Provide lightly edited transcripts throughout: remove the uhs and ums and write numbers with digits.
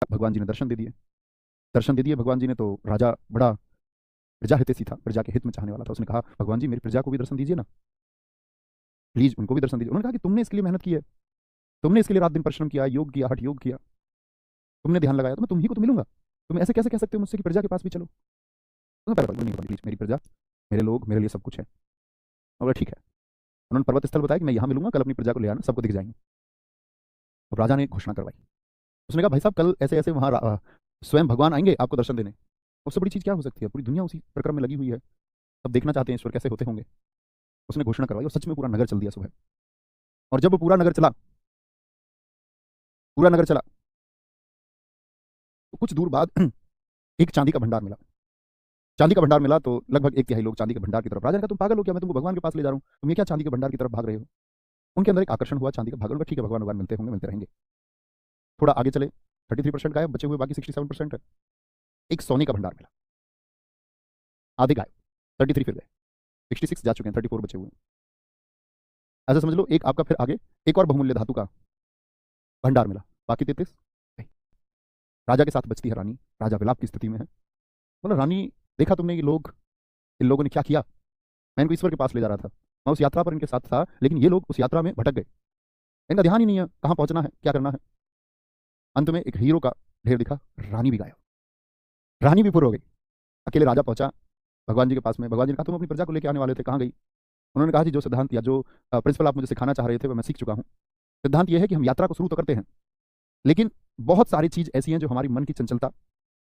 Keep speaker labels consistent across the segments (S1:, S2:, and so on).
S1: भगवान जी ने दर्शन दे दिए। दर्शन दे दिए भगवान जी ने, तो राजा बड़ा प्रजा हितैषी था, प्रजा के हित में चाहने वाला था। उसने कहा भगवान जी मेरी प्रजा को भी दर्शन दीजिए ना, प्लीज उनको भी दर्शन दीजिए। उन्होंने कहा कि तुमने इसके लिए मेहनत की है, तुमने इसके लिए रात दिन परिश्रम किया, योग किया, हठ योग किया, तुमने ध्यान लगाया, तो मैं तुम ही को तो मिलूंगा। तुम ऐसे कैसे कह सकते हो मुझसे कि प्रजा के पास भी चलो? तो पहले नहीं होगा, प्लीज मेरी प्रजा, मेरे लोग मेरे लिए सब कुछ है। और बोला ठीक है। उन्होंने पर्वत स्थल बताया कि मैं यहाँ मिलूंगा, कल अपनी प्रजा को ले आना, सबको दिख जाएंगे। तो राजा ने घोषणा करवाई। उसने कहा भाई साहब कल ऐसे ऐसे वहाँ स्वयं भगवान आएंगे आपको दर्शन देने। उससे बड़ी चीज़ क्या हो सकती है? पूरी दुनिया उसी प्रक्रम में लगी हुई है, सब देखना चाहते हैं ईश्वर कैसे होते होंगे। उसने घोषणा करवाई और सच में पूरा नगर चल दिया सुबह। और जब वो पूरा नगर चला, पूरा नगर चला, तो कुछ दूर बाद एक चांदी का भंडार मिला। चांदी का भंडार मिला तो लगभग एक तिहाई लोग चांदी के भंडार की तरफ। राजा ने कहा तुम पागल हो क्या? मैं तुमको भगवान के पास ले जा रहा हूँ, तुम ये क्या चांदी के भंडार की तरफ भाग रहे हो? उनके अंदर एक आकर्षण हुआ चांदी का। भागल ठीक है, भगवान भगवान मिलते होंगे, मिलते रहेंगे। थोड़ा आगे चले, 33% गायब, बचे हुए बाकी 67% है। एक सोने का भंडार मिला, आधे गायब, 33 फिर गए, 66 जा चुके हैं, 34 बचे हुए हैं। ऐसा समझ लो एक आपका फिर आगे एक और बहुमूल्य धातु का भंडार मिला, बाकी 33। राजा के साथ बचती है रानी। राजा विलाप की स्थिति में है। बोला रानी देखा तुमने ये लोग, इन लोगों ने क्या किया? मैं इनको ईश्वर के पास ले जा रहा था, मैं उस यात्रा पर इनके साथ था, लेकिन ये लोग उस यात्रा में भटक गए। इनका ध्यान ही नहीं है कहाँ पहुंचना है, क्या करना है। अंत में एक हीरो का ढेर दिखा, रानी भी गायब, रानी भी फुर हो गई। अकेले राजा पहुंचा भगवान जी के पास में। भगवान जी ने कहा तुम अपनी प्रजा को लेकर आने वाले थे, कहाँ गई? उन्होंने कहा जी जो सिद्धांत या जो प्रिंसिपल आप मुझे सिखाना चाह रहे थे वो मैं सीख चुका हूँ। सिद्धांत यह है कि हम यात्रा को शुरू तो करते हैं, लेकिन बहुत सारी चीज़ ऐसी हैं जो हमारी मन की चंचलता,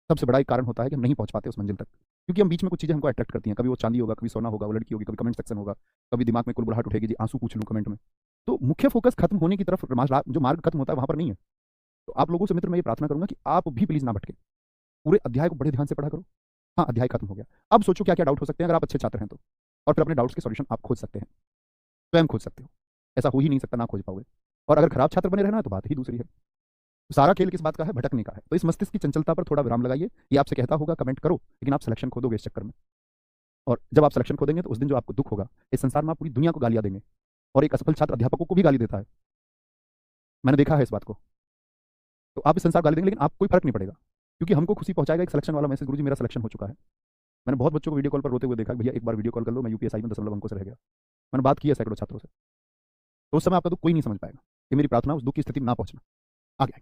S1: सबसे बड़ा एक कारण होता है कि हम नहीं पहुंच पाते उस मंजिल तक, क्योंकि हम बीच में कुछ चीज़ें हमको अट्रैक्ट करती हैं। कभी वो चांदी होगा, कभी सोना होगा, वो लड़की होगी, कभी कमेंट सेक्शन होगा, कभी दिमाग में कुलबुलाहट उठेगी जी आंसू पूछ लूँ कमेंट में। तो मुख्य फोकस खत्म होने की तरफ जो मार्ग खत्म होता है वहां पर नहीं है। तो आप लोगों से मित्र मैं ये प्रार्थना करूंगा कि आप भी प्लीज ना भटके, पूरे अध्याय को बड़े ध्यान से पढ़ा करो। हाँ अध्याय खत्म हो गया, अब सोचो क्या क्या डाउट हो सकते हैं अगर आप अच्छे छात्र हैं तो, और फिर अपने डाउट्स के सॉल्यूशन आप खोज सकते हैं, स्वयं खोज सकते हो। ऐसा हो ही नहीं सकता ना खोज पाओगे। और अगर खराब छात्र बने रहना है तो बात ही दूसरी है। तो सारा खेल किस बात का है? भटकने का है। तो इस मस्तिष्क की चंचलता पर थोड़ा विराम लगाइए। ये आपसे कहता होगा कमेंट करो, लेकिन आप सिलेक्शन खो दोगे इस चक्कर में। और जब आप सिलेक्शन खो देंगे तो उस दिन जो आपको दुख होगा, इस संसार में आप पूरी दुनिया को गालियां देंगे, और एक असफल छात्र अध्यापकों को भी गाली देता है, मैंने देखा है इस बात को। तो आप इस संसार गाली देंगे लेकिन आपको कोई फर्क नहीं पड़ेगा, क्योंकि हमको खुशी पहुंचाएगा एक सिलेक्शन वाला मैसेज, गुरुजी मेरा सिलेक्शन हो चुका है। मैंने बहुत बच्चों को वीडियो कॉल पर रोते हुए देखा भैया एक बार वीडियो कॉल कर लो, मैं यूपीएसआई में 10 अंकों से रह गया। मैंने बात की है सैकड़ों छात्रों से। तो उस समय आपका दुख कोई नहीं समझ पाएगा। ये मेरी प्रार्थना उस दुख की स्थिति में ना पहुंचना। आगे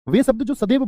S1: वे शब्द जो सदैव